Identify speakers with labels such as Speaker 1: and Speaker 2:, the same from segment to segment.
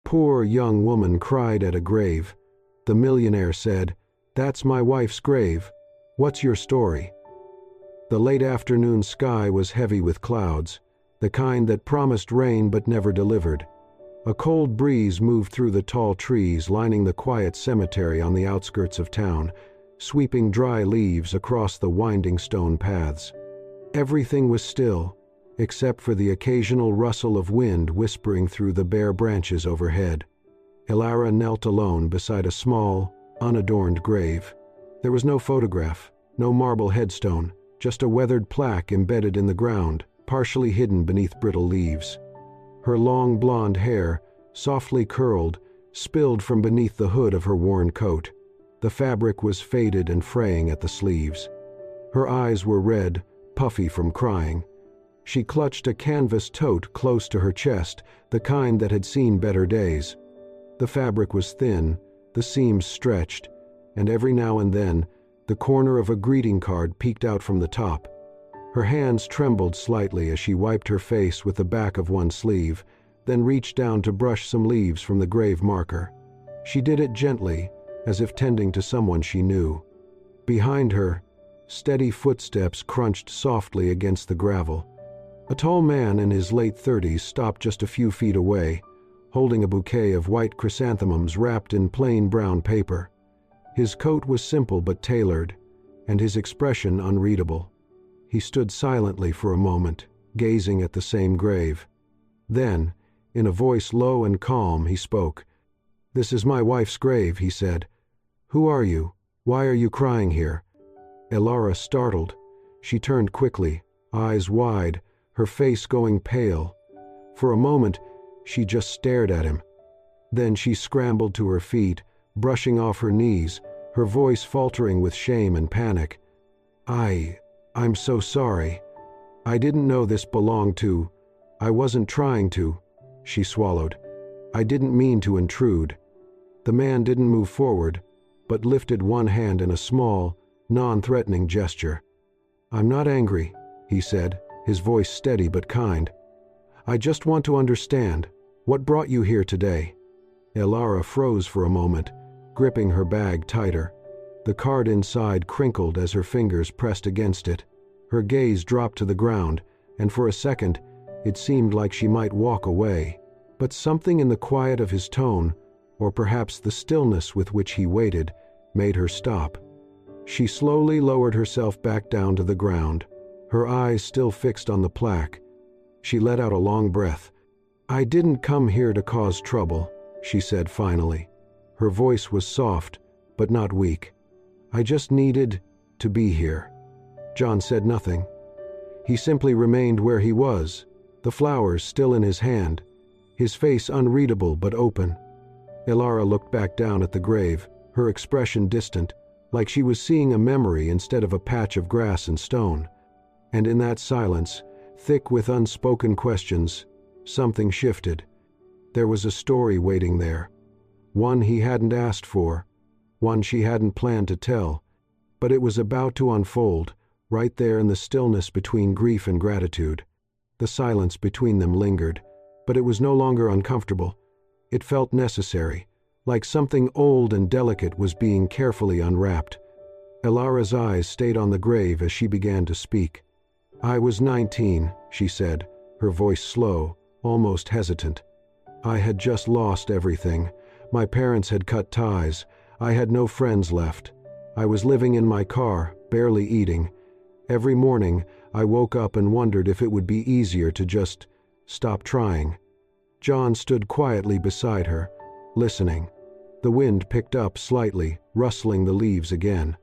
Speaker 1: poor young woman cried at a grave. The millionaire said, "That's my wife's grave. What's your story?" The late afternoon sky was heavy with clouds, the kind that promised rain but never delivered. A cold breeze moved through the tall trees lining the quiet cemetery on the outskirts of town, sweeping dry leaves across the winding stone paths. Everything was still, except for the occasional rustle of wind whispering through the bare branches overhead. Elara knelt alone beside a small, unadorned grave. There was no photograph, no marble headstone, just a weathered plaque embedded in the ground, partially hidden beneath brittle leaves. Her long blonde hair, softly curled, spilled from beneath the hood of her worn coat. The fabric was faded and fraying at the sleeves. Her eyes were red, puffy from crying. She clutched a canvas tote close to her chest, the kind that had seen better days. The fabric was thin, the seams stretched, and every now and then, the corner of a greeting card peeked out from the top. Her hands trembled slightly as she wiped her face with the back of one sleeve, then reached down to brush some leaves from the grave marker. She did it gently, as if tending to someone she knew. Behind her, steady footsteps crunched softly against the gravel. A tall man in his late 30s stopped just a few feet away, holding a bouquet of white chrysanthemums wrapped in plain brown paper. His coat was simple but tailored, and his expression unreadable. He stood silently for a moment, gazing at the same grave. Then, in a voice low and calm, he spoke. "This is my wife's grave," he said. "Who are you? Why are you crying here?" Elara startled. She turned quickly, eyes wide, her face going pale. For a moment, she just stared at him. Then she scrambled to her feet, brushing off her knees, her voice faltering with shame and panic. I'm so sorry. I didn't know this belonged to. I wasn't trying to," she swallowed. "I didn't mean to intrude." The man didn't move forward, but lifted one hand in a small, non-threatening gesture. "I'm not angry," he said, his voice steady but kind. "I just want to understand. What brought you here today?" Elara froze for a moment, gripping her bag tighter. The card inside crinkled as her fingers pressed against it. Her gaze dropped to the ground, and for a second, it seemed like she might walk away. But something in the quiet of his tone, or perhaps the stillness with which he waited, made her stop. She slowly lowered herself back down to the ground, her eyes still fixed on the plaque. She let out a long breath. "I didn't come here to cause trouble," she said finally. Her voice was soft, but not weak. "I just needed to be here." John said nothing. He simply remained where he was, the flowers still in his hand, his face unreadable but open. Elara looked back down at the grave, her expression distant, like she was seeing a memory instead of a patch of grass and stone. And in that silence, thick with unspoken questions, something shifted. There was a story waiting there, one he hadn't asked for, one she hadn't planned to tell, but it was about to unfold, right there in the stillness between grief and gratitude. The silence between them lingered, but it was no longer uncomfortable. It felt necessary, like something old and delicate was being carefully unwrapped. Elara's eyes stayed on the grave as she began to speak. "I was 19, she said, her voice slow, almost hesitant. "I had just lost everything. My parents had cut ties. I had no friends left. I was living in my car, barely eating. Every morning, I woke up and wondered if it would be easier to just stop trying." John stood quietly beside her, listening. The wind picked up slightly, rustling the leaves again.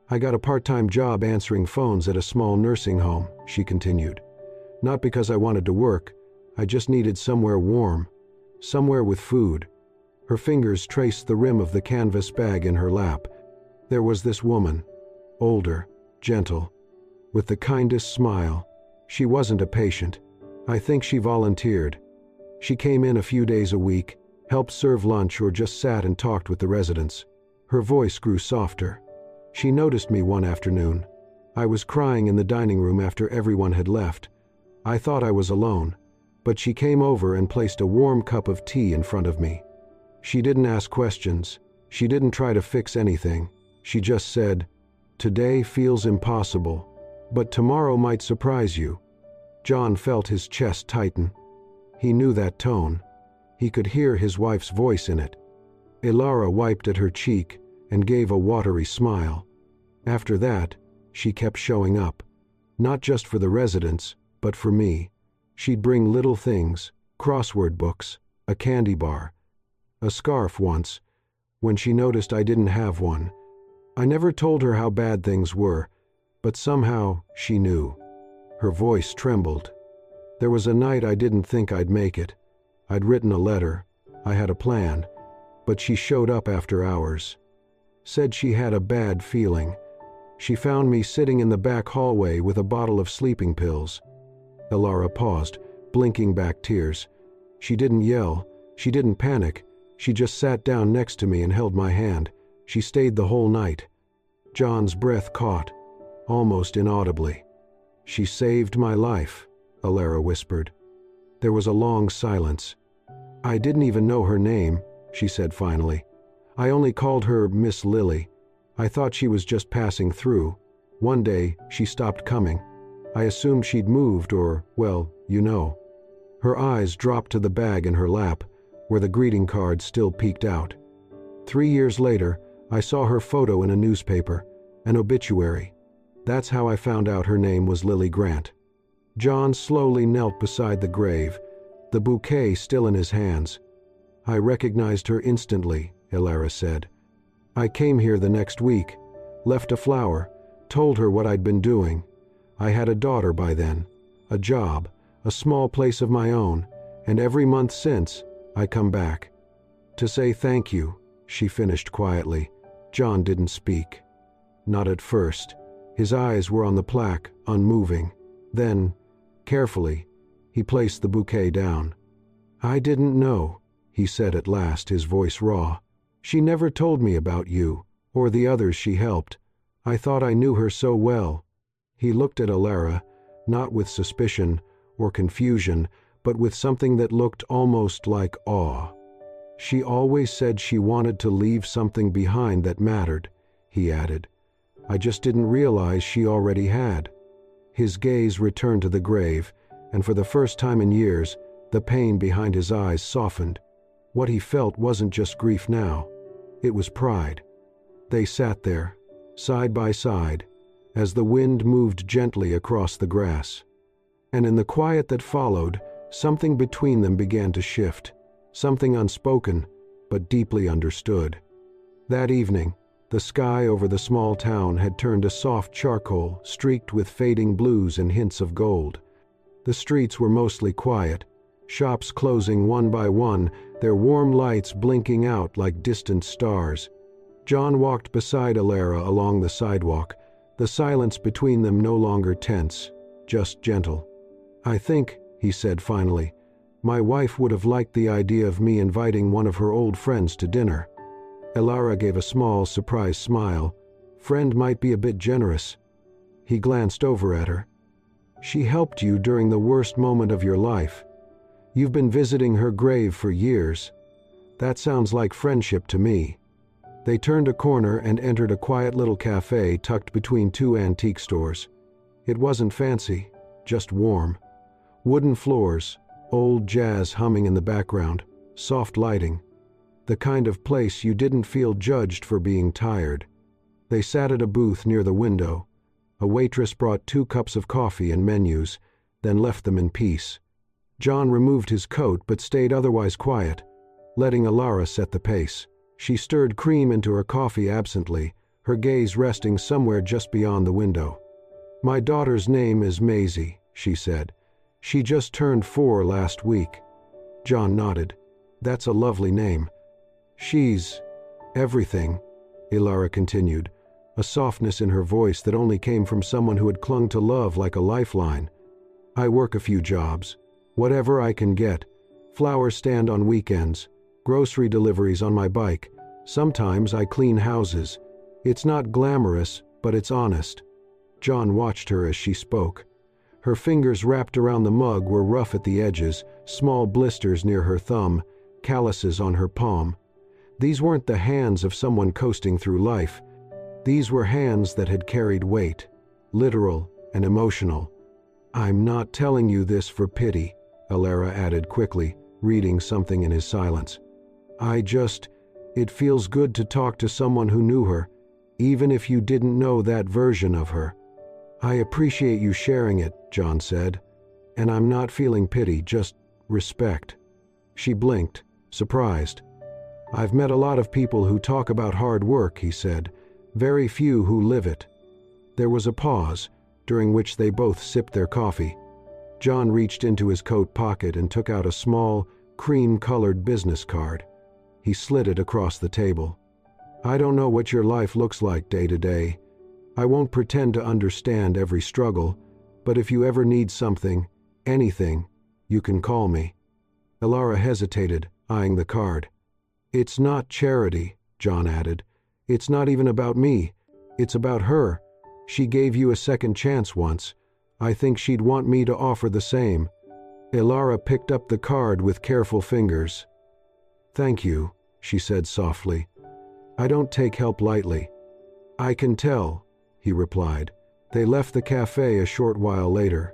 Speaker 1: "I got a part-time job answering phones at a small nursing home," she continued. "Not because I wanted to work. I just needed somewhere warm, somewhere with food." Her fingers traced the rim of the canvas bag in her lap. There was this woman, older, gentle, with the kindest smile. She wasn't a patient. I think she volunteered. She came in a few days a week, helped serve lunch or just sat and talked with the residents. Her voice grew softer. She noticed me one afternoon. I was crying in the dining room after everyone had left. I thought I was alone. but she came over and placed a warm cup of tea in front of me. She didn't ask questions. She didn't try to fix anything. She just said, "Today feels impossible, but tomorrow might surprise you." John felt his chest tighten. He knew that tone. He could hear his wife's voice in it. Ilara wiped at her cheek and gave a watery smile. After that, she kept showing up. Not just for the residents, but for me. She'd bring little things, crossword books, a candy bar, a scarf once, when she noticed I didn't have one. I never told her how bad things were, but somehow she knew. Her voice trembled. There was a night I didn't think I'd make it. I'd written a letter. I had a plan, but she showed up after hours. Said she had a bad feeling. She found me sitting in the back hallway with a bottle of sleeping pills. Ilara paused, blinking back tears. She didn't yell. She didn't panic. She just sat down next to me and held my hand. She stayed the whole night. John's breath caught, almost inaudibly. "She saved my life," Ilara whispered. There was a long silence. "I didn't even know her name," she said finally. "I only called her Miss Lily. I thought she was just passing through. One day, she stopped coming. I assumed she'd moved or, well, you know." Her eyes dropped to the bag in her lap, where the greeting card still peeked out. 3 years later, I saw her photo in a newspaper, an obituary. That's how I found out her name was Lily Grant. John slowly knelt beside the grave, the bouquet still in his hands. "I recognized her instantly," Ilara said. "I came here the next week, left a flower, told her what I'd been doing. I had a daughter by then, a job, a small place of my own, and every month since, I come back. To say thank you," she finished quietly. John didn't speak. Not at first. His eyes were on the plaque, unmoving. Then, carefully, he placed the bouquet down. "I didn't know," he said at last, his voice raw. "She never told me about you, or the others she helped. I thought I knew her so well." He looked at Ilara, not with suspicion or confusion, but with something that looked almost like awe. "She always said she wanted to leave something behind that mattered," he added. "I just didn't realize she already had." His gaze returned to the grave, and for the first time in years, the pain behind his eyes softened. What he felt wasn't just grief now. It was pride. They sat there, side by side, as the wind moved gently across the grass. And in the quiet that followed, something between them began to shift, something unspoken, but deeply understood. That evening, the sky over the small town had turned a soft charcoal, streaked with fading blues and hints of gold. The streets were mostly quiet, shops closing one by one, their warm lights blinking out like distant stars. John walked beside Ilara along the sidewalk, the silence between them no longer tense, just gentle. "I think," he said finally, "my wife would have liked the idea of me inviting one of her old friends to dinner." Ilara gave a small, surprised smile. "Friend might be a bit generous." He glanced over at her. "She helped you during the worst moment of your life. You've been visiting her grave for years. That sounds like friendship to me." They turned a corner and entered a quiet little cafe tucked between two antique stores. It wasn't fancy, just warm. Wooden floors, old jazz humming in the background, soft lighting. The kind of place you didn't feel judged for being tired. They sat at a booth near the window. A waitress brought 2 cups of coffee and menus, then left them in peace. John removed his coat but stayed otherwise quiet, letting Ilara set the pace. She stirred cream into her coffee absently, her gaze resting somewhere just beyond the window. "My daughter's name is Maisie," she said. "She just turned 4 last week." John nodded. "That's a lovely name." "She's everything," Ilara continued, a softness in her voice that only came from someone who had clung to love like a lifeline. "I work a few jobs. Whatever I can get. Flower stand on weekends, grocery deliveries on my bike. Sometimes I clean houses. It's not glamorous, but it's honest." John watched her as she spoke. Her fingers wrapped around the mug were rough at the edges, small blisters near her thumb, calluses on her palm. These weren't the hands of someone coasting through life. These were hands that had carried weight, literal and emotional. "I'm not telling you this for pity," Alara added quickly, reading something in his silence. It feels good to talk to someone who knew her, even if you didn't know that version of her." "I appreciate you sharing it," John said. "And I'm not feeling pity, just respect." She blinked, surprised. "I've met a lot of people who talk about hard work," he said. "Very few who live it." There was a pause, during which they both sipped their coffee. John reached into his coat pocket and took out a small, cream-colored business card. He slid it across the table. "I don't know what your life looks like day to day. I won't pretend to understand every struggle, but if you ever need something, anything, you can call me." Alara hesitated, eyeing the card. "It's not charity," John added. "It's not even about me. It's about her. She gave you a second chance once. I think she'd want me to offer the same." Alara picked up the card with careful fingers. "Thank you," she said softly. "I don't take help lightly." "I can tell," he replied. They left the cafe a short while later.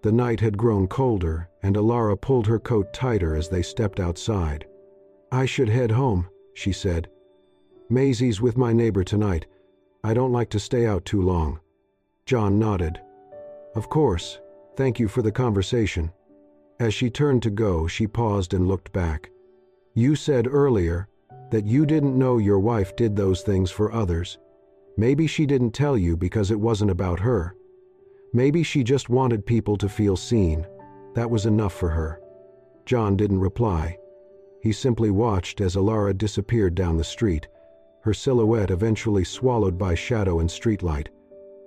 Speaker 1: The night had grown colder, and Alara pulled her coat tighter as they stepped outside. "I should head home," she said. "Maisie's with my neighbor tonight. I don't like to stay out too long." John nodded. "Of course. Thank you for the conversation." As she turned to go, she paused and looked back. "You said earlier that you didn't know your wife did those things for others. Maybe she didn't tell you because it wasn't about her. Maybe she just wanted people to feel seen. That was enough for her." John didn't reply. He simply watched as Alara disappeared down the street, her silhouette eventually swallowed by shadow and streetlight.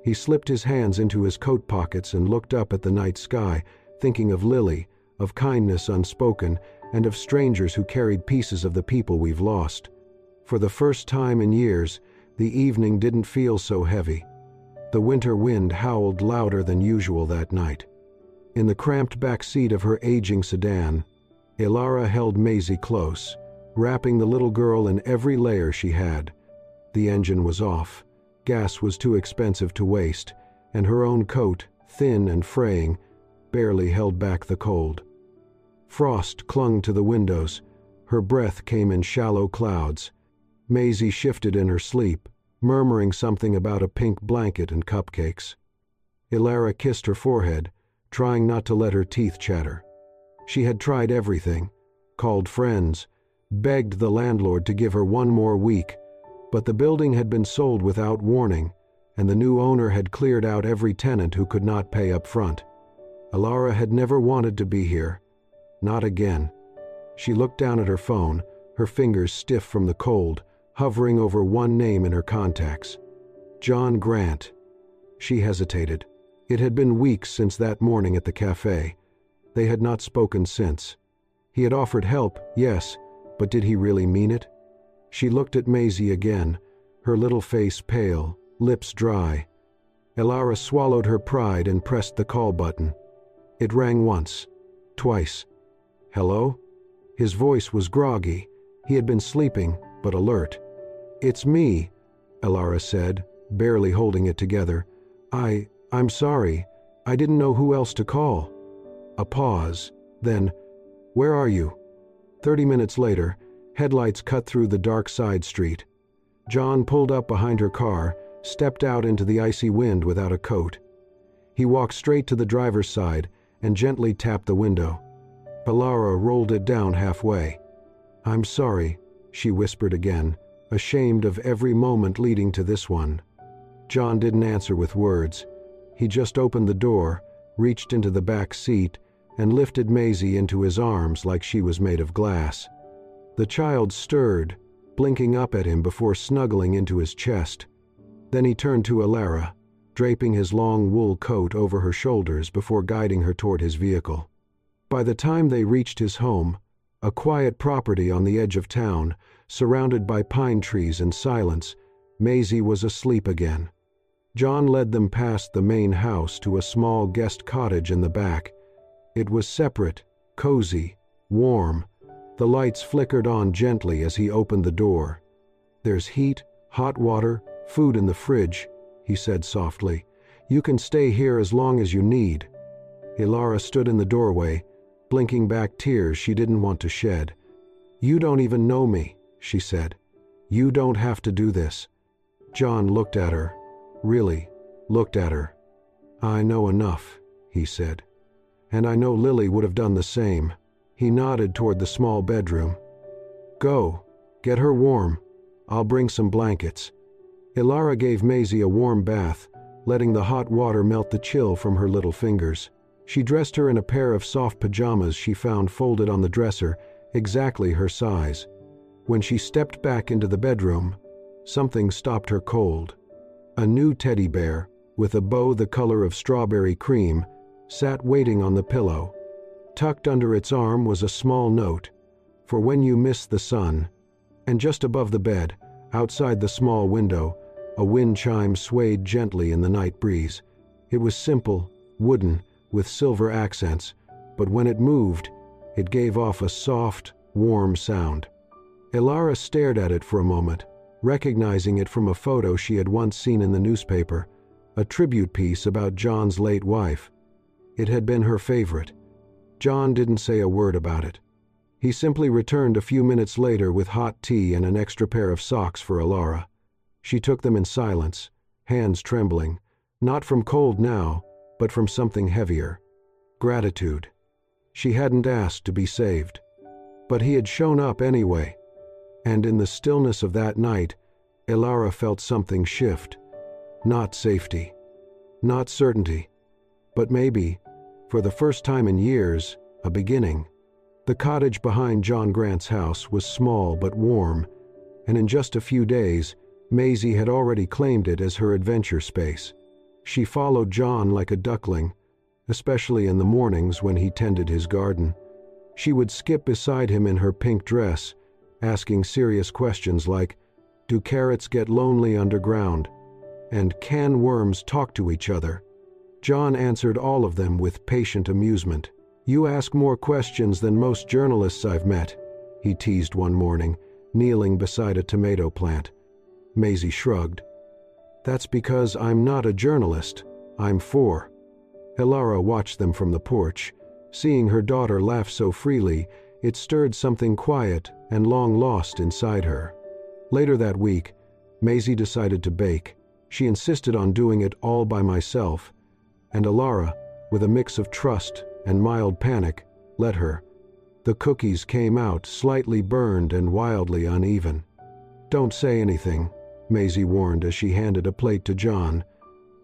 Speaker 1: He slipped his hands into his coat pockets and looked up at the night sky, thinking of Lily, of kindness unspoken, and of strangers who carried pieces of the people we've lost. For the first time in years, the evening didn't feel so heavy. The winter wind howled louder than usual that night. In the cramped back seat of her aging sedan, Alara held Maisie close, wrapping the little girl in every layer she had. The engine was off, gas was too expensive to waste, and her own coat, thin and fraying, barely held back the cold. Frost clung to the windows, her breath came in shallow clouds. Maisie shifted in her sleep, murmuring something about a pink blanket and cupcakes. Alara kissed her forehead, trying not to let her teeth chatter. She had tried everything, called friends, begged the landlord to give her one more week, but the building had been sold without warning, and the new owner had cleared out every tenant who could not pay up front. Alara had never wanted to be here. Not again. She looked down at her phone, her fingers stiff from the cold, hovering over one name in her contacts. John Grant. She hesitated. It had been weeks since that morning at the cafe. They had not spoken since. He had offered help, yes, but did he really mean it? She looked at Maisie again, her little face pale, lips dry. Alara swallowed her pride and pressed the call button. It rang once, twice. "Hello?" His voice was groggy. He had been sleeping, but alert. "It's me," Alara said, barely holding it together. I'm sorry. I didn't know who else to call." A pause. Then, "Where are you?" 30 minutes later, headlights cut through the dark side street. John pulled up behind her car, stepped out into the icy wind without a coat. He walked straight to the driver's side and gently tapped the window. Alara rolled it down halfway. "I'm sorry," she whispered again, ashamed of every moment leading to this one. John didn't answer with words. He just opened the door, reached into the back seat, and lifted Maisie into his arms like she was made of glass. The child stirred, blinking up at him before snuggling into his chest. Then he turned to Alara, draping his long wool coat over her shoulders before guiding her toward his vehicle. By the time they reached his home, a quiet property on the edge of town, surrounded by pine trees and silence, Maisie was asleep again. John led them past the main house to a small guest cottage in the back. It was separate, cozy, warm. The lights flickered on gently as he opened the door. "There's heat, hot water, food in the fridge," he said softly. "You can stay here as long as you need." Ilara stood in the doorway, blinking back tears she didn't want to shed. "You don't even know me," she said. "You don't have to do this." John looked at her, really looked at her. "I know enough," he said. "And I know Lily would have done the same." He nodded toward the small bedroom. "Go, get her warm. I'll bring some blankets." Ilara gave Maisie a warm bath, letting the hot water melt the chill from her little fingers. She dressed her in a pair of soft pajamas she found folded on the dresser, exactly her size. When she stepped back into the bedroom, something stopped her cold. A new teddy bear, with a bow the color of strawberry cream, sat waiting on the pillow. Tucked under its arm was a small note, "For when you miss the sun." And just above the bed, outside the small window, a wind chime swayed gently in the night breeze. It was simple, wooden, with silver accents, but when it moved, it gave off a soft, warm sound. Ilara stared at it for a moment, recognizing it from a photo she had once seen in the newspaper, a tribute piece about John's late wife. It had been her favorite. John didn't say a word about it. He simply returned a few minutes later with hot tea and an extra pair of socks for Ilara. She took them in silence, hands trembling, not from cold now, but from something heavier. Gratitude. She hadn't asked to be saved. But he had shown up anyway. And in the stillness of that night, Ilara felt something shift. Not safety. Not certainty. But maybe, for the first time in years, a beginning. The cottage behind John Grant's house was small but warm, and in just a few days, Maisie had already claimed it as her adventure space. She followed John like a duckling, especially in the mornings when he tended his garden. She would skip beside him in her pink dress, asking serious questions like, "Do carrots get lonely underground?" and "Can worms talk to each other?" John answered all of them with patient amusement. "You ask more questions than most journalists I've met," he teased one morning, kneeling beside a tomato plant. Maisie shrugged. "That's because I'm not a journalist. I'm 4. Ilara watched them from the porch. Seeing her daughter laugh so freely, it stirred something quiet and long lost inside her. Later that week, Maisie decided to bake. She insisted on doing it all by myself, and Ilara, with a mix of trust and mild panic, let her. The cookies came out slightly burned and wildly uneven. "Don't say anything," Maisie warned as she handed a plate to John.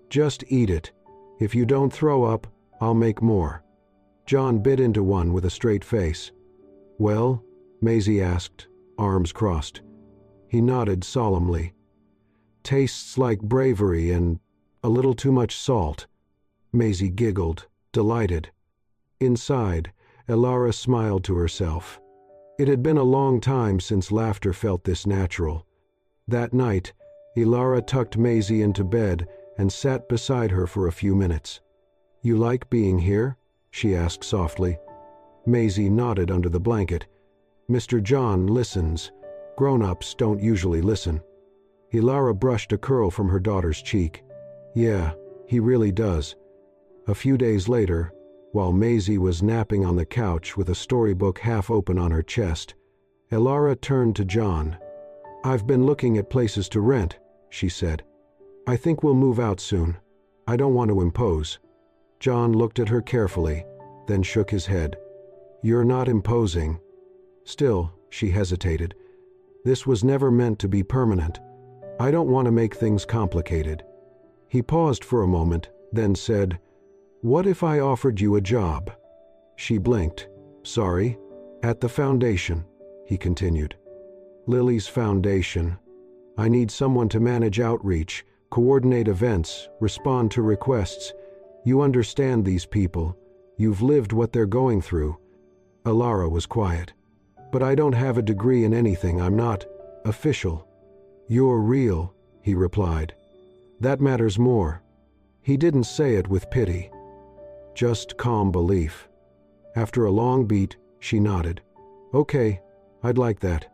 Speaker 1: "Just eat it. If you don't throw up, I'll make more." John bit into one with a straight face. "Well?" Maisie asked, arms crossed. He nodded solemnly. "Tastes like bravery and a little too much salt." Maisie giggled, delighted. Inside, Ilara smiled to herself. It had been a long time since laughter felt this natural. That night, Ilara tucked Maisie into bed and sat beside her for a few minutes. "You like being here?" she asked softly. Maisie nodded under the blanket. "Mr. John listens. Grown-ups don't usually listen." Ilara brushed a curl from her daughter's cheek. "Yeah, he really does." A few days later, while Maisie was napping on the couch with a storybook half open on her chest, Ilara turned to John. "I've been looking at places to rent," she said. "I think we'll move out soon. I don't want to impose." John looked at her carefully, then shook his head. "You're not imposing." Still, she hesitated. "This was never meant to be permanent. I don't want to make things complicated." He paused for a moment, then said, "What if I offered you a job?" She blinked. "Sorry." "At the foundation," he continued. "Lily's foundation. I need someone to manage outreach, coordinate events, respond to requests. You understand these people. You've lived what they're going through." Ilara was quiet. "But I don't have a degree in anything. I'm not official." "You're real," he replied. That matters more." He didn't say it with pity, just calm belief. After a long beat, she nodded. "Okay, I'd like that."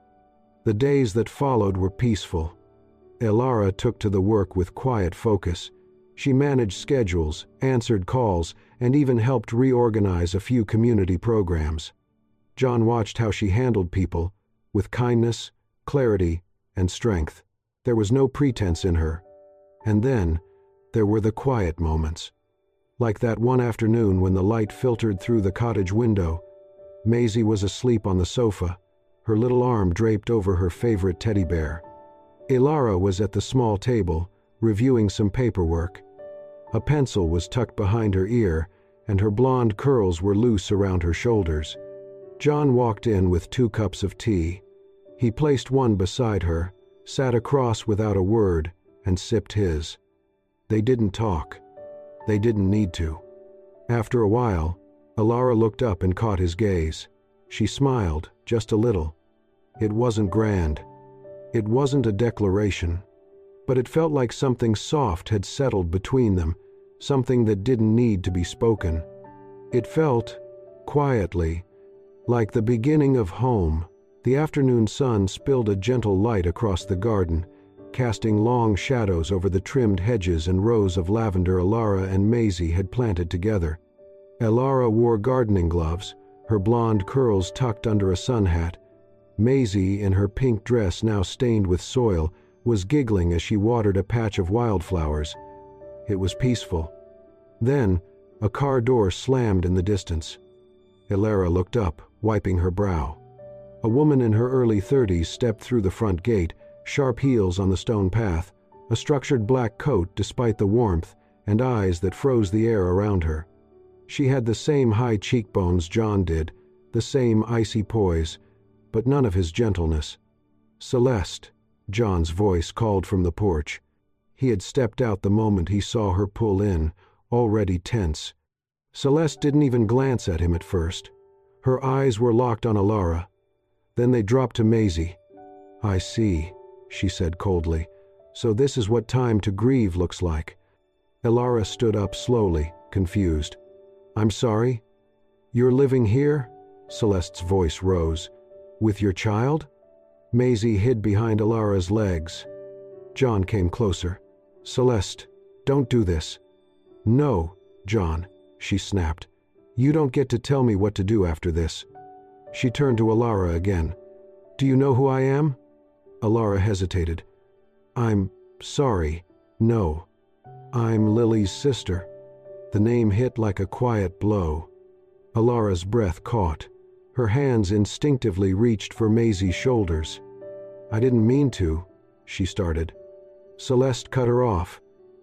Speaker 1: The days that followed were peaceful. Elara took to the work with quiet focus. She managed schedules, answered calls, and even helped reorganize a few community programs. John watched how she handled people, with kindness, clarity, and strength. There was no pretense in her. And then, there were the quiet moments. Like that one afternoon when the light filtered through the cottage window. Maisie was asleep on the sofa, her little arm draped over her favorite teddy bear. Elara was at the small table, reviewing some paperwork. A pencil was tucked behind her ear, and her blonde curls were loose around her shoulders. John walked in with 2 cups of tea. He placed one beside her, sat across without a word, and sipped his. They didn't talk. They didn't need to. After a while, Elara looked up and caught his gaze. She smiled, just a little. It wasn't grand. It wasn't a declaration. But it felt like something soft had settled between them, something that didn't need to be spoken. It felt, quietly, like the beginning of home. The afternoon sun spilled a gentle light across the garden, casting long shadows over the trimmed hedges and rows of lavender Elara and Maisie had planted together. Elara wore gardening gloves, her blonde curls tucked under a sun hat. Maisie, in her pink dress now stained with soil, was giggling as she watered a patch of wildflowers. It was peaceful. Then, a car door slammed in the distance. Elara looked up, wiping her brow. A woman in her early 30s stepped through the front gate, sharp heels on the stone path, a structured black coat despite the warmth, and eyes that froze the air around her. She had the same high cheekbones John did, the same icy poise, but none of his gentleness. "Celeste," John's voice called from the porch. He had stepped out the moment he saw her pull in, already tense. Celeste didn't even glance at him at first. Her eyes were locked on Elara. Then they dropped to Maisie. "I see," she said coldly. "So this is what time to grieve looks like." Elara stood up slowly, confused. "I'm sorry? You're living here?" Celeste's voice rose. "With your child?" Maisie hid behind Elara's legs. John came closer. "Celeste, don't do this." "No, John," she snapped. "You don't get to tell me what to do after this." She turned to Elara again. "Do you know who I am?" Elara hesitated. "I'm sorry. No. I'm Lily's sister." The name hit like a quiet blow. Elara's breath caught. Her hands instinctively reached for Maisie's shoulders. "I didn't mean to," she started. Celeste cut her off.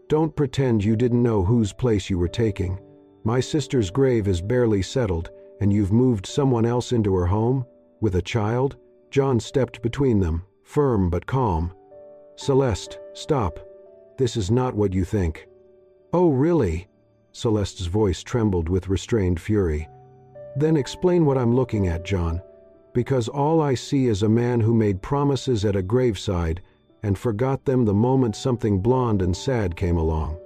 Speaker 1: "Don't pretend you didn't know whose place you were taking. My sister's grave is barely settled, and you've moved someone else into her home? With a child?" John stepped between them, firm but calm. "Celeste, stop. This is not what you think." "Oh, really?" Celeste's voice trembled with restrained fury. "Then explain what I'm looking at, John, because all I see is a man who made promises at a graveside and forgot them the moment something blonde and sad came along."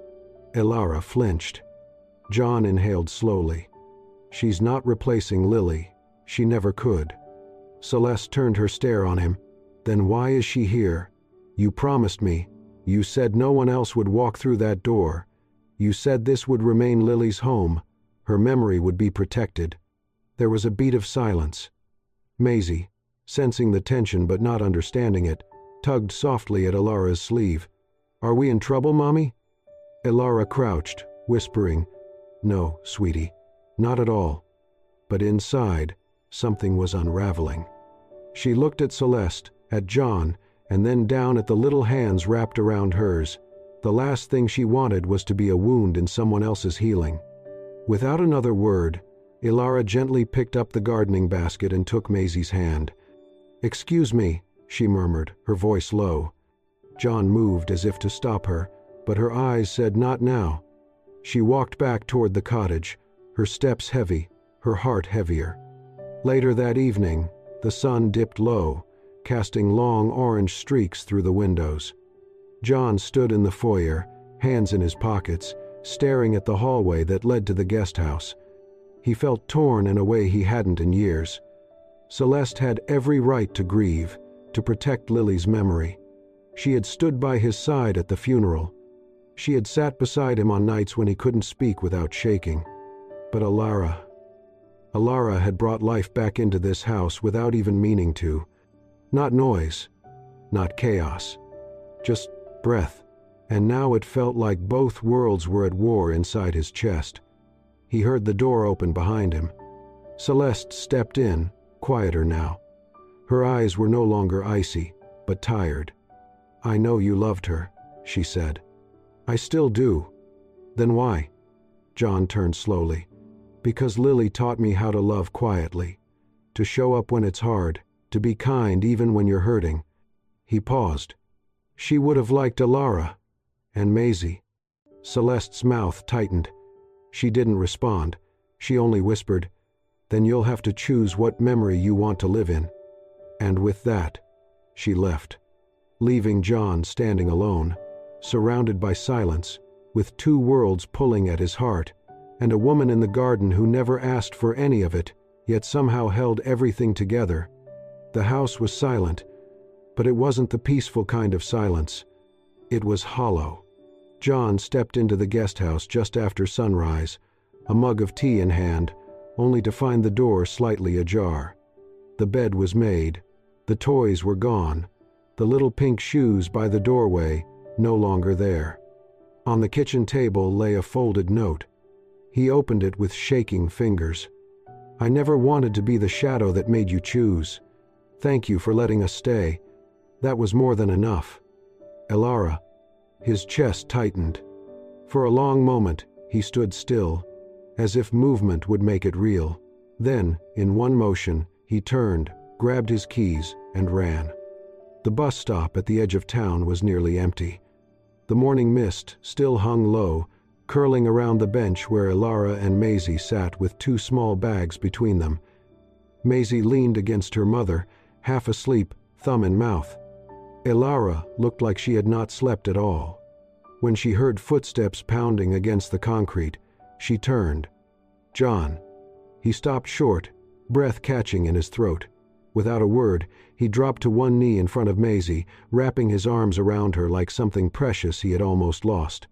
Speaker 1: Elara flinched. John inhaled slowly. "She's not replacing Lily. She never could." Celeste turned her stare on him. "Then why is she here? You promised me. You said no one else would walk through that door. You said this would remain Lily's home. Her memory would be protected." There was a beat of silence. Maisie, sensing the tension but not understanding it, tugged softly at Elara's sleeve. "Are we in trouble, Mommy?" Elara crouched, whispering, "No, sweetie, not at all." But inside, something was unraveling. She looked at Celeste, at John, and then down at the little hands wrapped around hers. The last thing she wanted was to be a wound in someone else's healing. Without another word, Elara gently picked up the gardening basket and took Maisie's hand. "Excuse me," she murmured, her voice low. John moved as if to stop her, but her eyes said not now. She walked back toward the cottage, her steps heavy, her heart heavier. Later that evening, the sun dipped low, casting long orange streaks through the windows. John stood in the foyer, hands in his pockets, staring at the hallway that led to the guest house. He felt torn in a way he hadn't in years. Celeste had every right to grieve, to protect Lily's memory. She had stood by his side at the funeral. She had sat beside him on nights when he couldn't speak without shaking. But Alara had brought life back into this house without even meaning to. Not noise, not chaos, just breath. And now it felt like both worlds were at war inside his chest. He heard the door open behind him. Celeste stepped in, quieter now. Her eyes were no longer icy, but tired. "I know you loved her," she said. "I still do." "Then why?" John turned slowly. "Because Lily taught me how to love quietly, to show up when it's hard, to be kind even when you're hurting." He paused. "She would have liked Alara. And Maisie." Celeste's mouth tightened. She didn't respond. She only whispered, "Then you'll have to choose what memory you want to live in." And with that, she left, leaving John standing alone, surrounded by silence, with two worlds pulling at his heart, and a woman in the garden who never asked for any of it, yet somehow held everything together. The house was silent, but it wasn't the peaceful kind of silence. It was hollow. John stepped into the guest house just after sunrise, a mug of tea in hand, only to find the door slightly ajar. The bed was made. The toys were gone. The little pink shoes by the doorway, no longer there. On the kitchen table lay a folded note. He opened it with shaking fingers. "I never wanted to be the shadow that made you choose. Thank you for letting us stay. That was more than enough. Alara." His chest tightened. For a long moment, he stood still, as if movement would make it real. Then, in one motion, he turned, grabbed his keys, and ran. The bus stop at the edge of town was nearly empty. The morning mist still hung low, curling around the bench where Alara and Maisie sat with two small bags between them. Maisie leaned against her mother, half asleep, thumb in mouth. Alara looked like she had not slept at all. When she heard footsteps pounding against the concrete, she turned. "John." He stopped short, breath catching in his throat. Without a word, he dropped to one knee in front of Maisie, wrapping his arms around her like something precious he had almost lost.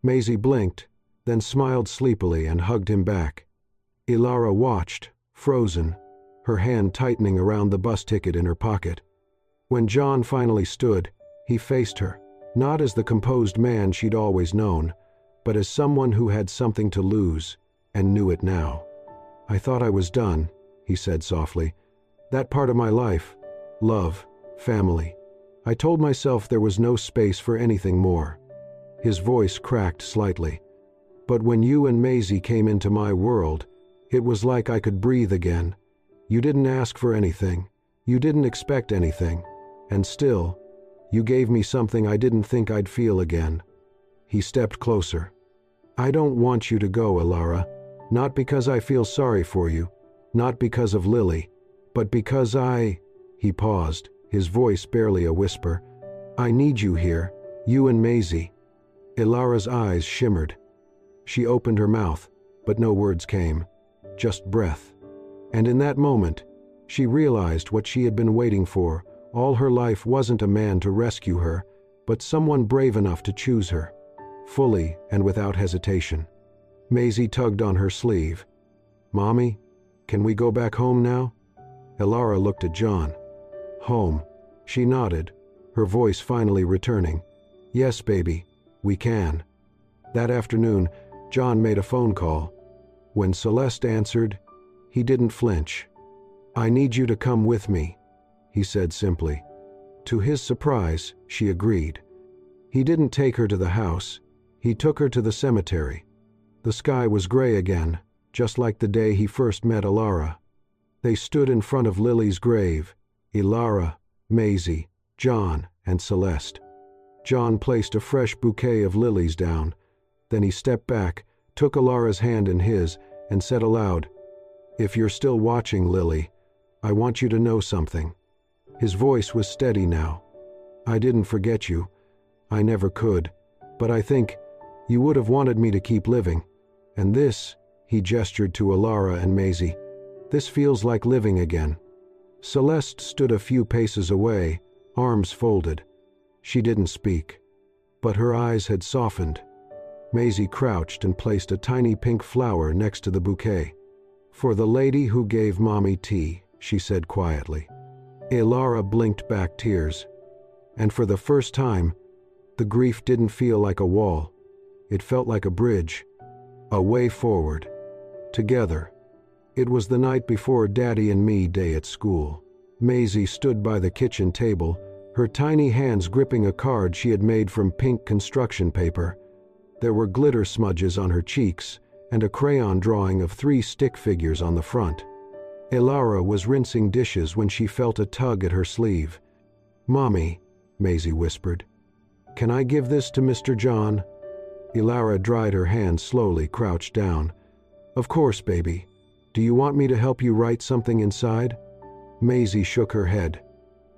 Speaker 1: Maisie blinked, then smiled sleepily and hugged him back. Alara watched, frozen, her hand tightening around the bus ticket in her pocket. When John finally stood, he faced her, not as the composed man she'd always known, but as someone who had something to lose, and knew it now. "I thought I was done," he said softly. "That part of my life, love, family. I told myself there was no space for anything more." His voice cracked slightly. "But when you and Maisie came into my world, it was like I could breathe again. You didn't ask for anything. You didn't expect anything. And still, you gave me something I didn't think I'd feel again." He stepped closer. "I don't want you to go, Alara. Not because I feel sorry for you, not because of Lily, but because He paused, his voice barely a whisper. "I need you here, you and Maisie." Alara's eyes shimmered. She opened her mouth, but no words came, just breath. And in that moment, she realized what she had been waiting for. All her life wasn't a man to rescue her, but someone brave enough to choose her, fully and without hesitation. Maisie tugged on her sleeve. "Mommy, can we go back home now?" Alara looked at John. "Home." She nodded, her voice finally returning. "Yes, baby, we can." That afternoon, John made a phone call. When Celeste answered, he didn't flinch. "I need you to come with me," he said simply. To his surprise, she agreed. He didn't take her to the house. He took her to the cemetery. The sky was gray again, just like the day he first met Alara. They stood in front of Lily's grave, Alara, Maisie, John, and Celeste. John placed a fresh bouquet of lilies down. Then he stepped back, took Alara's hand in his, and said aloud, "If you're still watching, Lily, I want you to know something." His voice was steady now. "I didn't forget you. I never could. But I think You would have wanted me to keep living. And this, he gestured to Alara and Maisie, this feels like living again. Celeste stood a few paces away, arms folded. She didn't speak, but her eyes had softened. Maisie crouched and placed a tiny pink flower next to the bouquet. "For the lady who gave Mommy tea," she said quietly. Alara blinked back tears. And for the first time, the grief didn't feel like a wall. It felt like a bridge, a way forward. Together. It was the night before Daddy and Me Day at school. Maisie stood by the kitchen table, her tiny hands gripping a card she had made from pink construction paper. There were glitter smudges on her cheeks and a crayon drawing of 3 stick figures on the front. Alara was rinsing dishes when she felt a tug at her sleeve. "Mommy," Maisie whispered, "can I give this to Mr. John?" Alara dried her hand slowly, crouched down. "Of course, baby. Do you want me to help you write something inside?" Maisie shook her head.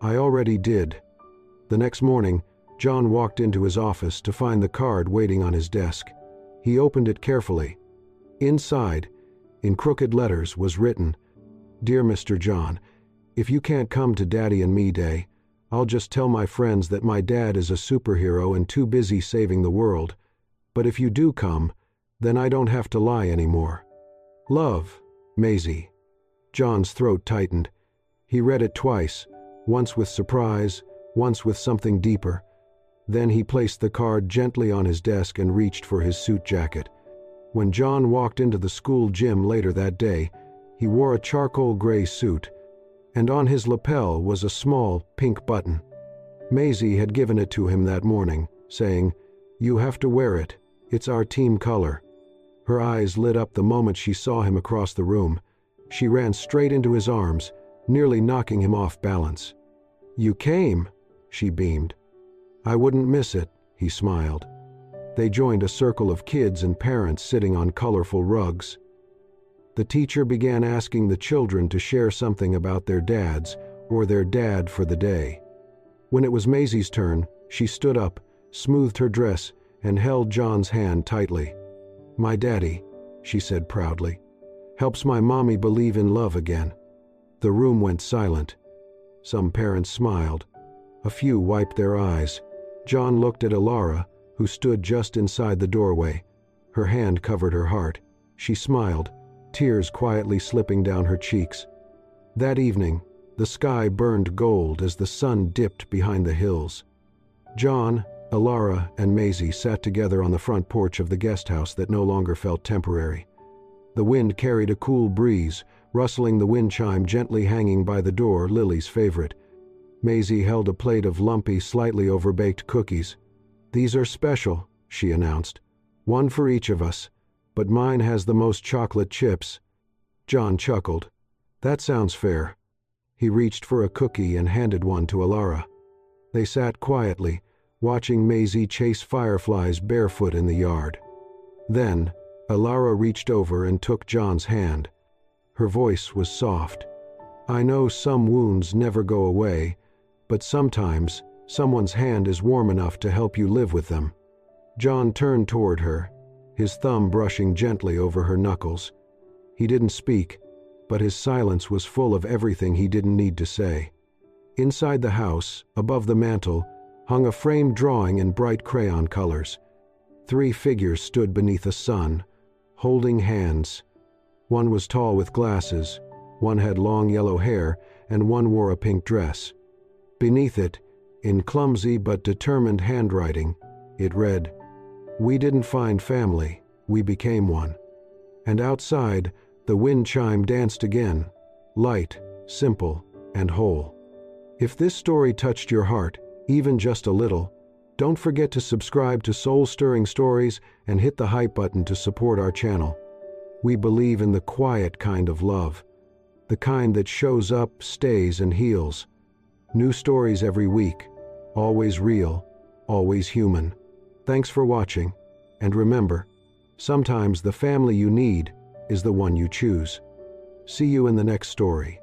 Speaker 1: "I already did." The next morning, John walked into his office to find the card waiting on his desk. He opened it carefully. Inside, in crooked letters, was written, "Dear Mr. John, if you can't come to Daddy and Me Day, I'll just tell my friends that my dad is a superhero and too busy saving the world. But if you do come, then I don't have to lie anymore. Love, Maisie." John's throat tightened. He read it twice, once with surprise, once with something deeper. Then he placed the card gently on his desk and reached for his suit jacket. When John walked into the school gym later that day, he wore a charcoal gray suit, and on his lapel was a small pink button. Maisie had given it to him that morning, saying, "You have to wear it. It's our team color." Her eyes lit up the moment she saw him across the room. She ran straight into his arms, nearly knocking him off balance. "You came," she beamed. "I wouldn't miss it," he smiled. They joined a circle of kids and parents sitting on colorful rugs. The teacher began asking the children to share something about their dads or their dad for the day. When it was Maisie's turn, she stood up, smoothed her dress, and held John's hand tightly. "My daddy," she said proudly, "helps my mommy believe in love again." The room went silent. Some parents smiled. A few wiped their eyes. John looked at Alara, who stood just inside the doorway. Her hand covered her heart. She smiled, tears quietly slipping down her cheeks. That evening, the sky burned gold as the sun dipped behind the hills. John, Alara, and Maisie sat together on the front porch of the guest house that no longer felt temporary. The wind carried a cool breeze, rustling the wind chime gently hanging by the door, Lily's favorite. Maisie held a plate of lumpy, slightly overbaked cookies. "These are special," she announced. "One for each of us, but mine has the most chocolate chips." John chuckled. "That sounds fair." He reached for a cookie and handed one to Alara. They sat quietly, watching Maisie chase fireflies barefoot in the yard. Then, Alara reached over and took John's hand. Her voice was soft. "I know some wounds never go away, but sometimes someone's hand is warm enough to help you live with them." John turned toward her, his thumb brushing gently over her knuckles. He didn't speak, but his silence was full of everything he didn't need to say. Inside the house, above the mantel, hung a framed drawing in bright crayon colors. 3 figures stood beneath the sun, holding hands. One was tall with glasses, one had long yellow hair, and one wore a pink dress. Beneath it, in clumsy but determined handwriting, it read, "We didn't find family, we became one." And outside, the wind chime danced again, light, simple, and whole. If this story touched your heart, even just a little, don't forget to subscribe to Soul-Stirring Stories and hit the hype button to support our channel. We believe in the quiet kind of love, the kind that shows up, stays, and heals. New stories every week, always real, always human. Thanks for watching, and remember, sometimes the family you need is the one you choose. See you in the next story.